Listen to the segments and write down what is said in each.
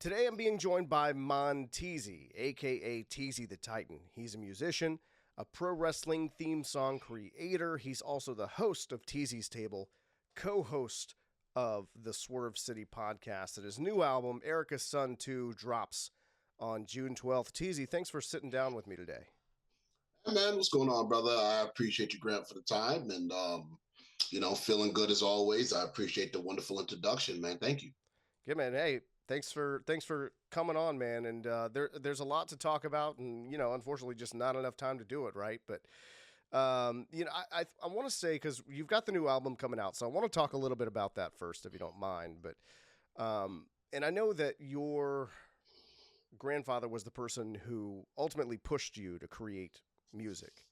Today I'm being joined by Monteasy, aka Teasy the Titan. He's a musician, a pro wrestling theme song creator. He's also the host of Teasy's Table, co host of the Swerve City podcast. And his new album, Erica's Son 2, drops on June 12th. Teasy, thanks for sitting down with me today. Hey man, what's going on, brother? I appreciate you, Grant, for the time, and feeling good as always. I appreciate the wonderful introduction, man. Thank you. Good man. Hey, thanks for coming on, man. And there's a lot to talk about, and unfortunately, just not enough time to do it, right? But I want to say because you've got the new album coming out, so I want to talk a little bit about that first, if you don't mind. But and I know that your grandfather was the person who ultimately pushed you to create music.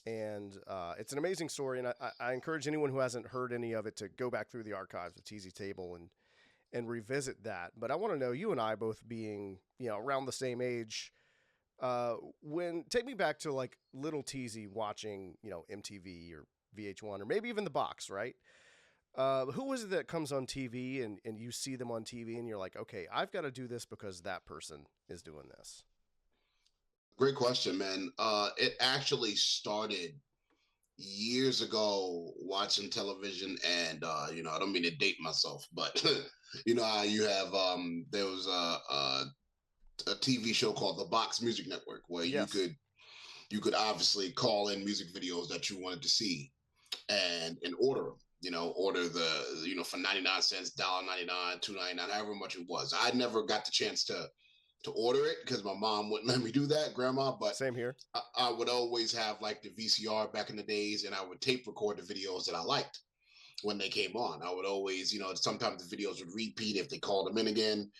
And it's an amazing story, and I encourage anyone who hasn't heard any of it to go back through the archives of Teasy Table and revisit that. But I want to know, you and I both being around the same age, when take me back to like little Teasy watching MTV or VH1 or maybe even the box, right? Who was it that comes on TV and you see them on TV and you're like, okay, I've got to do this because that person is doing this? Great question, man. It actually started years ago watching television, and I don't mean to date myself, but you know how you have there was a TV show called The Box Music Network where you Yes. could you could obviously call in music videos that you wanted to see and order them. Order the for 99 cents, $1.99, $2.99, however much it was. I never got the chance to order it because my mom wouldn't let me do that, grandma. But Same here. I would always have like the VCR back in the days, and I would tape record the videos that I liked when they came on. I would always, sometimes the videos would repeat if they called them in again,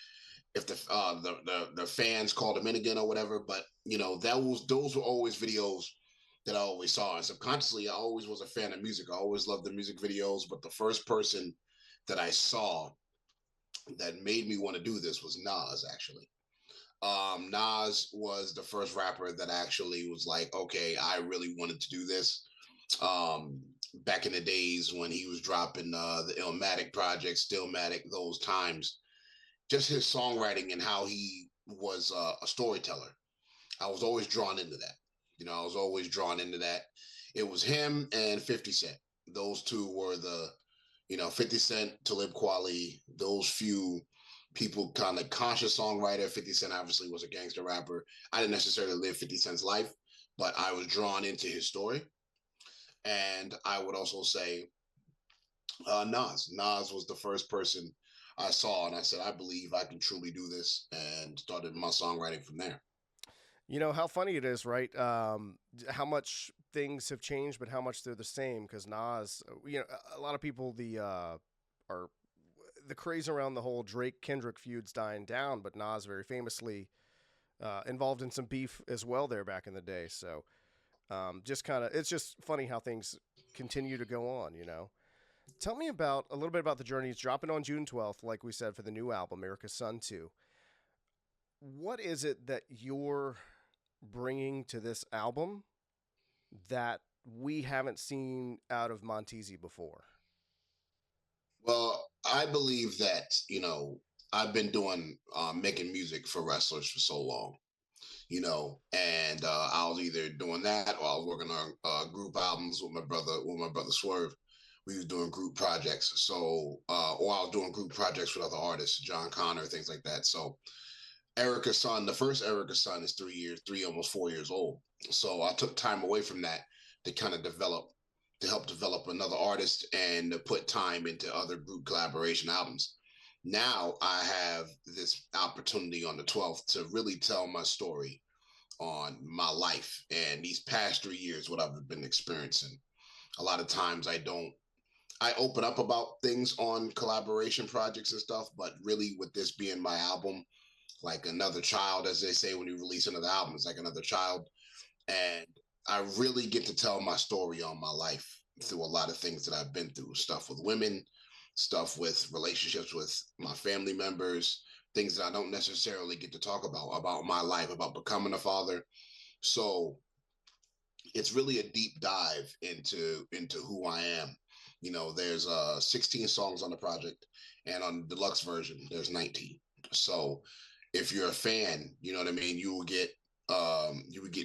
if the fans called them in again or whatever. But those were always videos that I always saw. And subconsciously, I always was a fan of music. I always loved the music videos. But the first person that I saw that made me want to do this was Nas, actually. Nas was the first rapper that actually was like, okay, I really wanted to do this. Back in the days when he was dropping the Illmatic project, Stillmatic, those times, just his songwriting and how he was a storyteller. I was always drawn into that. I was always drawn into that. It was him and 50 Cent. Those two were 50 Cent, Talib Kweli, those few people kind of conscious songwriter. 50 Cent obviously was a gangster rapper. I didn't necessarily live 50 Cent's life, but I was drawn into his story. And I would also say Nas. Nas was the first person I saw, and I said, I believe I can truly do this, and started my songwriting from there. You know how funny it is, right? How much things have changed, but how much they're the same. Because Nas, a lot of people are the craze around the whole Drake Kendrick feud's dying down, but Nas very famously involved in some beef as well there back in the day. So just kind of, it's just funny how things continue to go on. Tell me about a little bit about the journey. It's dropping on June 12th, like we said, for the new album, America's Son 2. What is it that you're bringing to this album that we haven't seen out of Monteasy before? Well, I believe that, I've been doing making music for wrestlers for so long, and I was either doing that or I was working on group albums with my brother Swerve. We was doing group projects. So, or I was doing group projects with other artists, John Connor, things like that. So, Erica's Son, the first Erica's Son is 3 years, almost 4 years old. So I took time away from that to kind of help develop another artist and to put time into other group collaboration albums. Now I have this opportunity on the 12th to really tell my story on my life and these past 3 years, what I've been experiencing. A lot of times I open up about things on collaboration projects and stuff, but really with this being my album, like another child, as they say when you release another album, it's like another child. And I really get to tell my story on my life through a lot of things that I've been through, stuff with women, stuff with relationships with my family members, things that I don't necessarily get to talk about my life, about becoming a father. So it's really a deep dive into who I am. There's 16 songs on the project, and on the deluxe version, there's 19. So if you're a fan, you know what I mean, you would get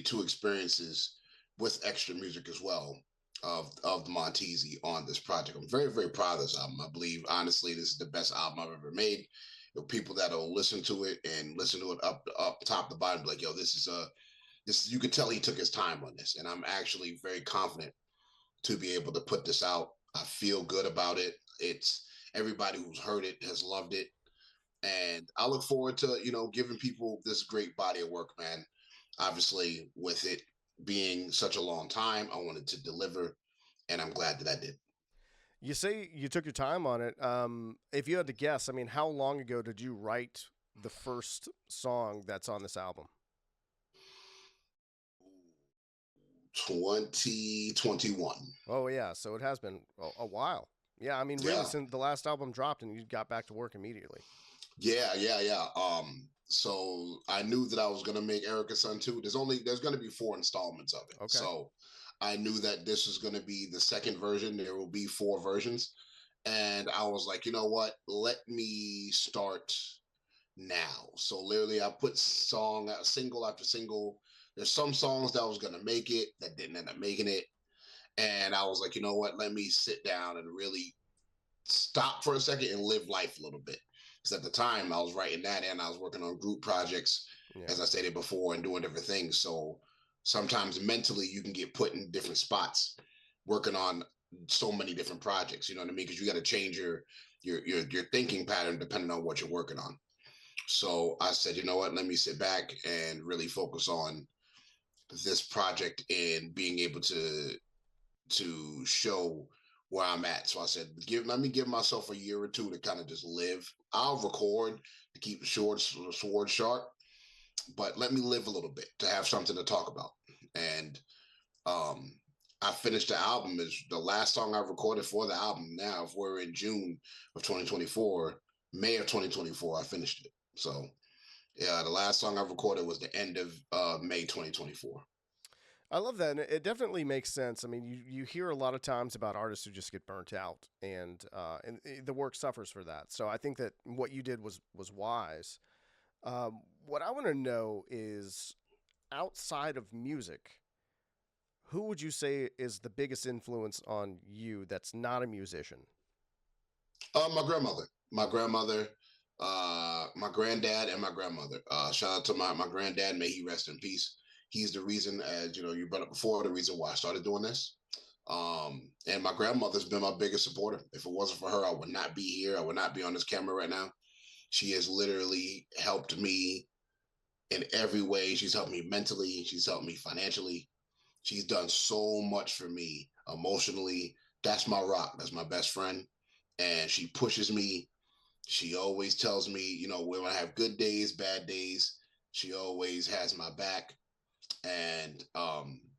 two experiences with extra music as well of the Monteasy on this project. I'm very, very proud of this album. I believe honestly this is the best album I've ever made. People that'll listen to it and listen to it up top to bottom, like, yo, this you could tell he took his time on this. And I'm actually very confident to be able to put this out. I feel good about it. It's everybody who's heard it has loved it, and I look forward to giving people this great body of work, man. Obviously, with it being such a long time, I wanted to deliver, and I'm glad that I did. You say you took your time on it. If you had to guess, I mean, how long ago did you write the first song that's on this album? 2021. Oh yeah, so it has been a while. Yeah, I mean, really, Yeah, since the last album dropped and you got back to work immediately. yeah. So I knew that I was gonna make Erica Sun too. There's gonna be four installments of it. Okay. So I knew that this was gonna be the second version. There will be four versions. And I was like, you know what? Let me start now. So literally I put single after single. There's some songs that was gonna make it that didn't end up making it. And I was like, you know what? Let me sit down and really stop for a second and live life a little bit. Because at the time I was writing that and I was working on group projects, Yeah. as I stated before, and doing different things. So sometimes mentally you can get put in different spots working on so many different projects. You know what I mean? Because you got to change your thinking pattern depending on what you're working on. So I said, you know what? Let me sit back and really focus on this project and being able to show where I'm at. So I said, let me give myself a year or two to kind of just live. I'll record to keep the sword sharp, but let me live a little bit to have something to talk about. And um, I finished the album. Is the last song I recorded for the album. Now, if we're in June of 2024, May of 2024, I finished it. So yeah, the last song I recorded was the end of May 2024. I love that, and it definitely makes sense. I mean, you hear a lot of times about artists who just get burnt out, and the work suffers for that. So I think that what you did was wise. What I want to know is, outside of music, who would you say is the biggest influence on you that's not a musician? My grandmother, my granddad, and my grandmother. Shout out to my granddad. May he rest in peace. He's the reason, as you brought up before, the reason why I started doing this. And my grandmother's been my biggest supporter. If it wasn't for her, I would not be here. I would not be on this camera right now. She has literally helped me in every way. She's helped me mentally. She's helped me financially. She's done so much for me emotionally. That's my rock. That's my best friend. And she pushes me. She always tells me, when I have good days, bad days, she always has my back. And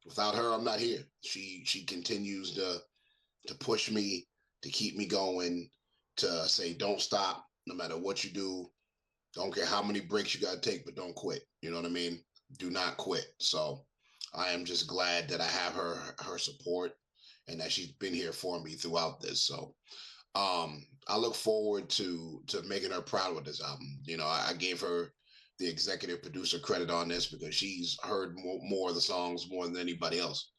without her, I'm not here. She continues to push me, to keep me going, to say, don't stop, no matter what you do. Don't care how many breaks you got to take, but don't quit. You know what I mean? Do not quit. So I am just glad that I have her support and that she's been here for me throughout this. So I look forward to making her proud with this album. I gave her the executive producer credit on this because she's heard more of the songs more than anybody else,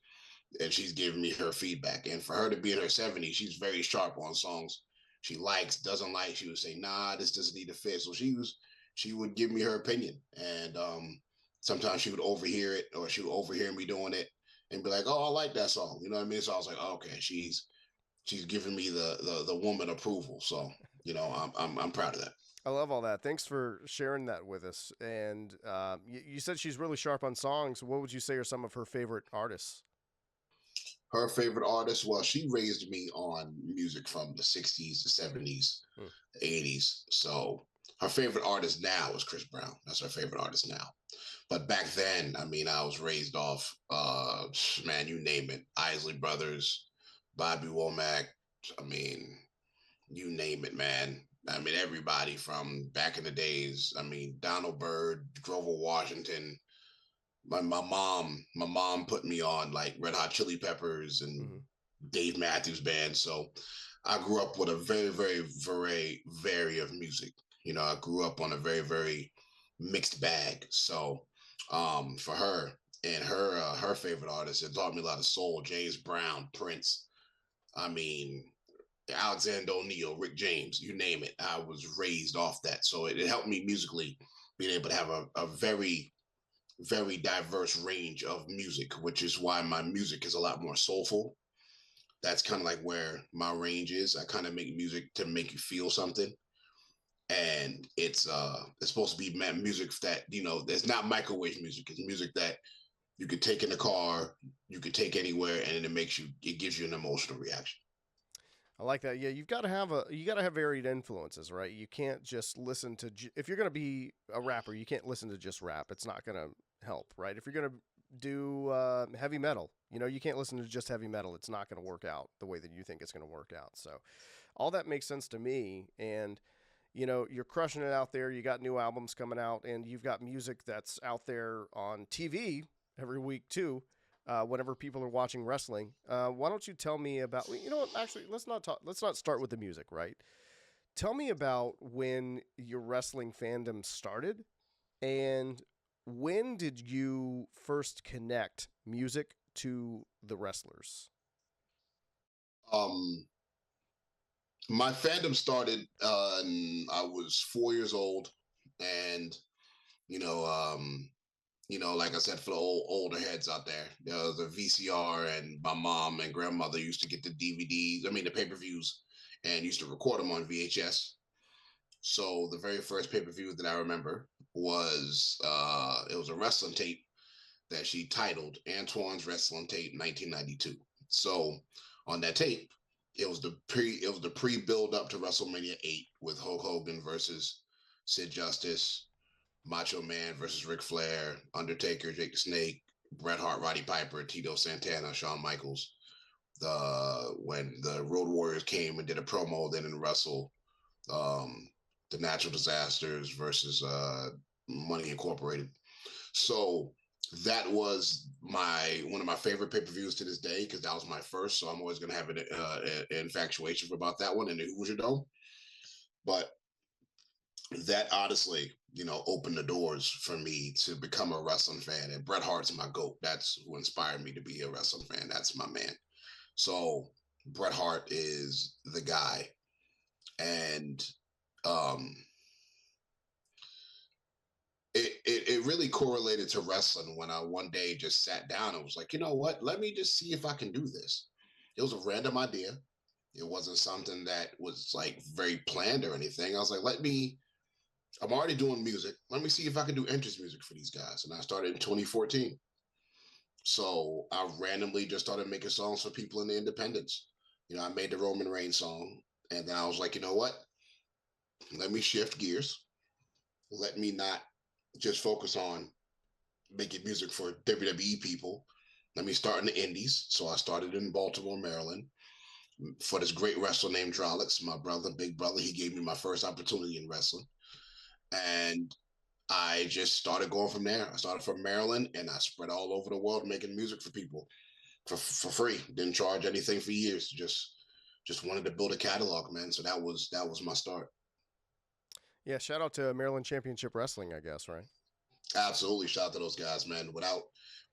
and she's giving me her feedback. And for her to be in her 70s, she's very sharp on songs she likes, doesn't like. She would say, "Nah, this doesn't need to fit." So she would give me her opinion, and sometimes she would overhear it, or she would overhear me doing it, and be like, "Oh, I like that song." You know what I mean? So I was like, oh, "Okay, she's giving me the woman approval." So I'm proud of that. I love all that. Thanks for sharing that with us. And you said she's really sharp on songs. What would you say are some of her favorite artists? Her favorite artist, well, she raised me on music from the 60s, the 70s, Hmm. 80s. So her favorite artist now is Chris Brown. That's her favorite artist now. But back then, I mean, I was raised off, man, you name it, Isley Brothers, Bobby Womack. I mean, you name it, man. I mean, everybody from back in the days. I mean, Donald Byrd, Grover Washington. My mom put me on like Red Hot Chili Peppers and Mm-hmm. Dave Matthews Band. So I grew up with a very, very, very vary of music. I grew up on a very, very mixed bag. So for her and her favorite artists, it taught me a lot of soul, James Brown, Prince. I mean, Alexander O'Neal, Rick James, you name it. I was raised off that. So it helped me musically being able to have a very, very diverse range of music, which is why my music is a lot more soulful. That's kind of like where my range is. I kind of make music to make you feel something. And it's supposed to be music that, there's not microwave music. It's music that you could take in the car, you could take anywhere, and it gives you an emotional reaction. I like that. Yeah, you got to have varied influences, right? You can't just listen to if you're going to be a rapper, you can't listen to just rap. It's not going to help, right? If you're going to do heavy metal, you can't listen to just heavy metal. It's not going to work out the way that you think it's going to work out. So, all that makes sense to me. And you're crushing it out there. You got new albums coming out, and you've got music that's out there on TV every week too. Whenever people are watching wrestling, why don't you tell me about? You know what? Actually, let's not talk. Let's not start with the music, right? Tell me about when your wrestling fandom started, and when did you first connect music to the wrestlers? Um, my fandom started. I was 4 years old, and you know, um, like I said, for the older heads out there, the VCR, and my mom and grandmother used to get the DVDs. I mean, the pay-per-views, and used to record them on VHS. So the very first pay-per-view that I remember was it was a wrestling tape that she titled Antoine's Wrestling Tape 1992. So on that tape, it was the pre build up to WrestleMania 8 with Hulk Hogan versus Sid Justice, Macho Man versus Ric Flair, Undertaker, Jake the Snake, Bret Hart, Roddy Piper, Tito Santana, Shawn Michaels. When the Road Warriors came and did a promo, then in Wrestle, um, the Natural Disasters versus Money Incorporated. So that was my one of my favorite pay-per-views to this day because that was my first. So I'm always going to have an infatuation for about that one in the Hoosier Dome. But that honestly, opened the doors for me to become a wrestling fan. And Bret Hart's my GOAT. That's who inspired me to be a wrestling fan. That's my man. So Bret Hart is the guy. And um, it really correlated to wrestling when I one day just sat down and was like, you know what? Let me just see if I can do this. It was a random idea. It wasn't something that was like very planned or anything. I was like, I'm already doing music. Let me see if I can do entrance music for these guys. And I started in 2014. So I randomly just started making songs for people in the independents. I made the Roman Reigns song. And then I was like, you know what? Let me shift gears. Let me not just focus on making music for WWE people. Let me start in the indies. So I started in Baltimore, Maryland for this great wrestler named Drolix, my brother, big brother. He gave me my first opportunity in wrestling. And I just started going from there. I started from Maryland and I spread all over the world making music for people for free. Didn't charge anything for years. Just wanted to build a catalog, man. So that was my start. Yeah, shout out to Maryland Championship Wrestling, I guess, right? Absolutely, shout out to those guys, man. Without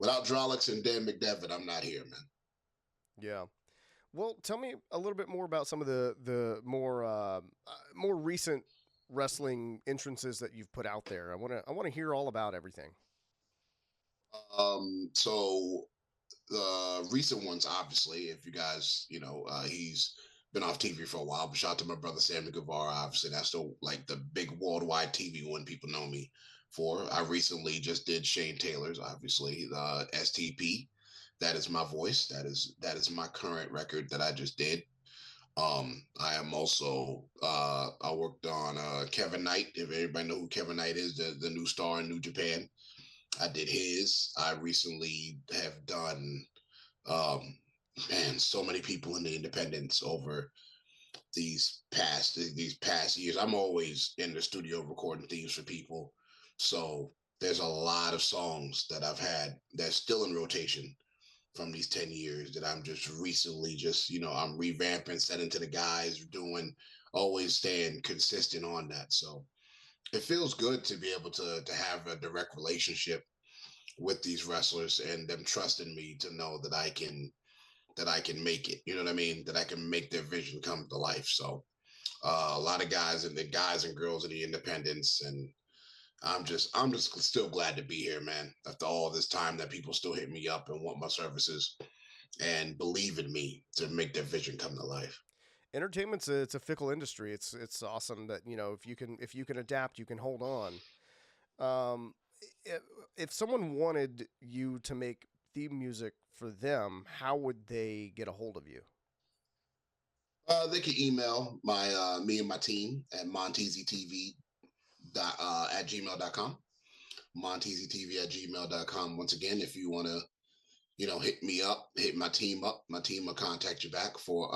Drolix and Dan McDevitt, I'm not here, man. Yeah. Well, tell me a little bit more about some of the more recent wrestling entrances that you've put out there. I want to hear all about everything. So the recent ones, obviously, if you guys, he's been off TV for a while. But shout out to my brother Sammy Guevara. Obviously, that's still like the big worldwide TV one people know me for. I recently just did Shane Taylor's, obviously, the STP. That is my voice. That is my current record that I just did. I am also I worked on Kevin Knight. If everybody know who Kevin Knight is, the new star in New Japan. I did his. I recently have done um, man, so many people in the independents over these past years. I'm always in the studio recording themes for people. So there's a lot of songs that I've had that's still in rotation from these 10 years that I'm just recently I'm revamping, setting to the guys, doing always staying consistent on that. So it feels good to be able to have a direct relationship with these wrestlers and them trusting me to know that I can make it. You know what I mean? That I can make their vision come to life. So a lot of guys and girls in the independents, and I'm just still glad to be here, man. After all this time, that people still hit me up and want my services and believe in me to make their vision come to life. Entertainment's it's a fickle industry. It's awesome that if you can adapt, you can hold on. Um, if, if someone wanted you to make theme music for them, how would they get a hold of you? They can email my me and my team at monteasytv at gmail.com. monteasytv at gmail.com. Once again, if you want to, hit me up, hit my team up. My team will contact you back for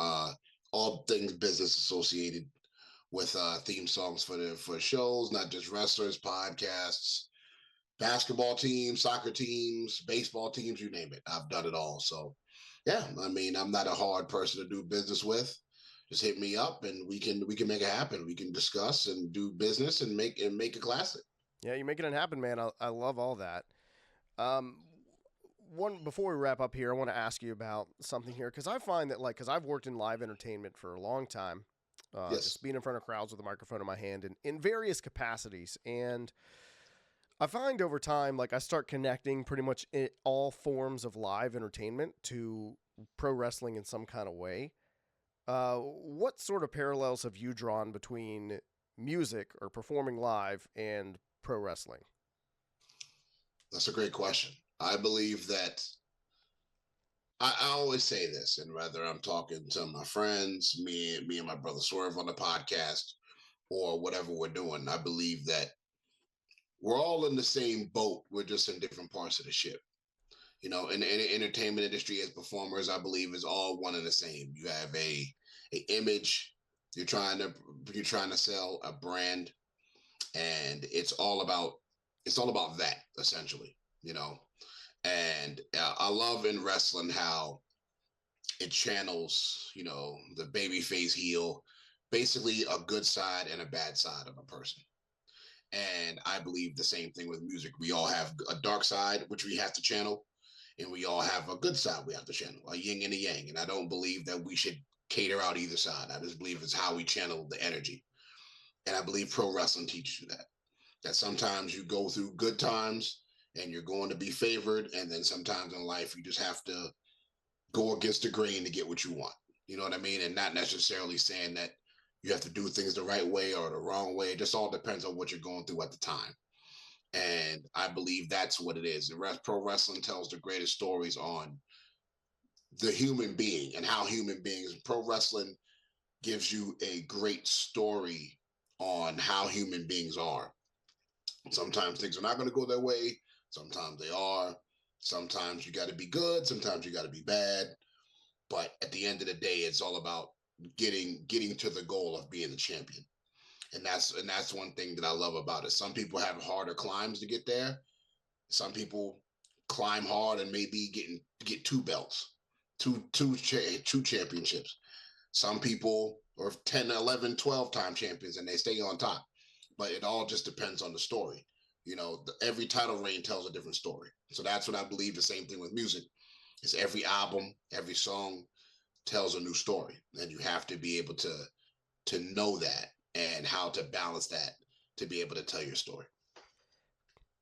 all things business associated with theme songs for shows, not just wrestlers, podcasts, basketball teams, soccer teams, baseball teams, you name it. I've done it all. So, yeah, I mean, I'm not a hard person to do business with. Just hit me up, and we can make it happen. We can discuss and do business and make a classic. Yeah, you're making it happen, man. I love all that. Um, one before we wrap up here, I want to ask you about something here because I find that because I've worked in live entertainment for a long time, just Yes. being in front of crowds with a microphone in my hand and in various capacities, and I find over time I start connecting pretty much all forms of live entertainment to pro wrestling in some kind of way. What sort of parallels have you drawn between music or performing live and pro wrestling? That's a great question. I believe that I always say this, and whether I'm talking to my friends, me and my brother Swerve on the podcast, or whatever we're doing, I believe that we're all in the same boat. We're just in different parts of the ship. In the entertainment industry as performers, I believe is all one and the same. You have a image. You're trying to you're trying to sell a brand, and it's all about that essentially. And I love in wrestling how it channels, the baby face heel, basically a good side and a bad side of a person. And I believe the same thing with music. We all have a dark side, which we have to channel, and we all have a good side we have to channel, a yin and a yang. And I don't believe that we should cater out either side. I just believe it's how we channel the energy. And I believe pro wrestling teaches you that. That sometimes you go through good times and you're going to be favored. And then sometimes in life, you just have to go against the grain to get what you want. You know what I mean? And not necessarily saying that you have to do things the right way or the wrong way. It just all depends on what you're going through at the time. And I believe that's what it is. Pro wrestling tells the greatest stories on the human being and how human beings, pro wrestling gives you a great story on how human beings are. Sometimes things are not going to go their way. Sometimes they are. Sometimes you got to be good. Sometimes you got to be bad. But at the end of the day, it's all about getting to the goal of being the champion. And that's one thing that I love about it. Some people have harder climbs to get there. Some people climb hard and maybe get two belts, two championships. Some people are 10, 11, 12 time champions and they stay on top. But it all just depends on the story. Every title reign tells a different story. So that's what I believe. The same thing with music is every album, every song tells a new story, and you have to be able to know that and how to balance that to be able to tell your story.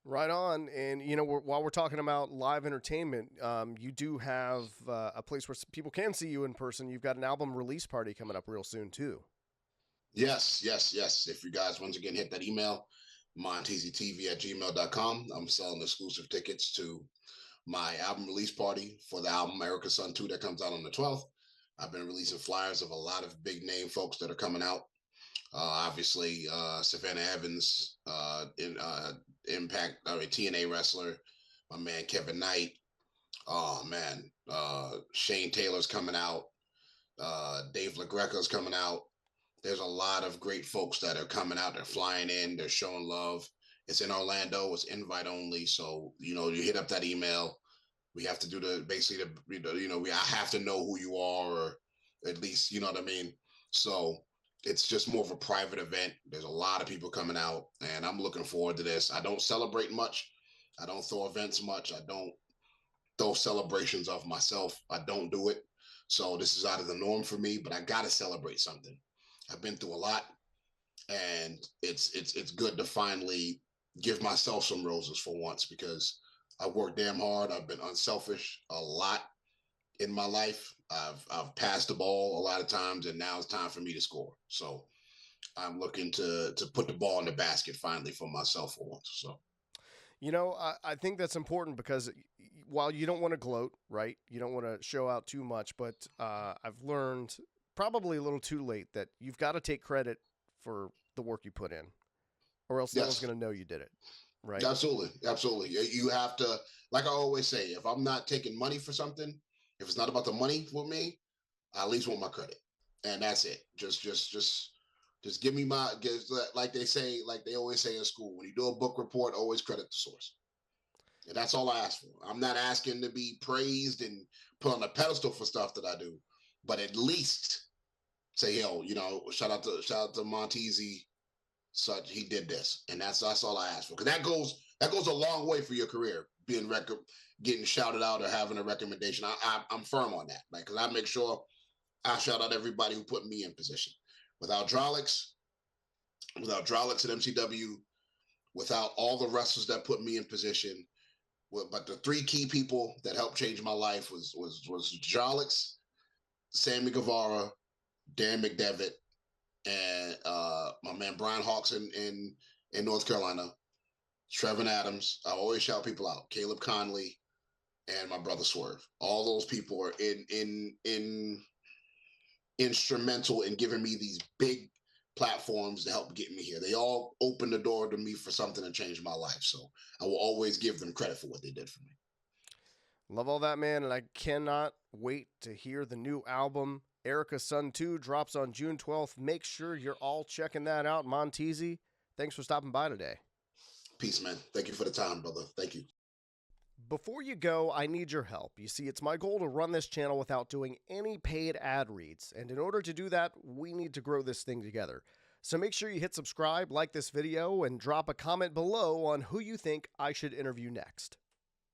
Right on. And, while we're talking about live entertainment, you do have a place where people can see you in person. You've got an album release party coming up real soon, too. Yes, yes, yes. If you guys once again hit that email, monteasytv at gmail.com, I'm selling exclusive tickets to my album release party for the album America's Son 2 that comes out on the 12th. I've been releasing flyers of a lot of big name folks that are coming out. Obviously, Savannah Evans, Impact, TNA wrestler, my man Kevin Knight. Oh man, Shane Taylor's coming out. Dave LaGreca's coming out. There's a lot of great folks that are coming out. They're flying in. They're showing love. It's in Orlando. It's invite only. So you hit up that email. We have to do the basically the I have to know who you are, or at least you know what I mean. So It's just more of a private event. There's a lot of people coming out, and I'm looking forward to this. I don't celebrate much. I don't throw events much. I don't throw celebrations of myself. I don't do it. So this is out of the norm for me, but I got to celebrate something. I've been through a lot, and it's good to finally give myself some roses for once because I worked damn hard. I've been unselfish a lot in my life. I've passed the ball a lot of times, and now it's time for me to score. So I'm looking to put the ball in the basket finally for myself for once. So I think that's important because while you don't want to gloat, right? You don't want to show out too much, but I've learned probably a little too late that you've got to take credit for the work you put in, or else no one's yes, going to know you did it, right? absolutely, absolutely. You have to, like I always say, if I'm not taking money for something, if it's not about the money for me, I at least want my credit, and that's it. Just give me my like they say, like they always say in school. When you do a book report, always credit the source. And that's all I ask for. I'm not asking to be praised and put on a pedestal for stuff that I do, but at least say, yo, shout out to Monteasy. Such he did this, and that's all I ask for. Because that goes a long way for your career, getting shouted out or having a recommendation. I'm firm on that, like because I make sure I shout out everybody who put me in position. Without Drolix, without Drolix at MCW, without all the wrestlers that put me in position, but the three key people that helped change my life was Jolix, Sammy Guevara, Dan McDevitt, and my man Brian Hawks in North Carolina, Trevin Adams. I always shout people out. Caleb Conley and my brother Swerve. All those people are in instrumental in giving me these big platforms to help get me here. They all opened the door to me for something to change my life. So I will always give them credit for what they did for me. Love all that, man, and I cannot wait to hear the new album. Erica's Son 2 drops on June 12th. Make sure you're all checking that out. Monteasy, thanks for stopping by today. Peace, man. Thank you for the time, brother. Thank you. Before you go, I need your help. You see, it's my goal to run this channel without doing any paid ad reads, and in order to do that, we need to grow this thing together. So make sure you hit subscribe, like this video, and drop a comment below on who you think I should interview next.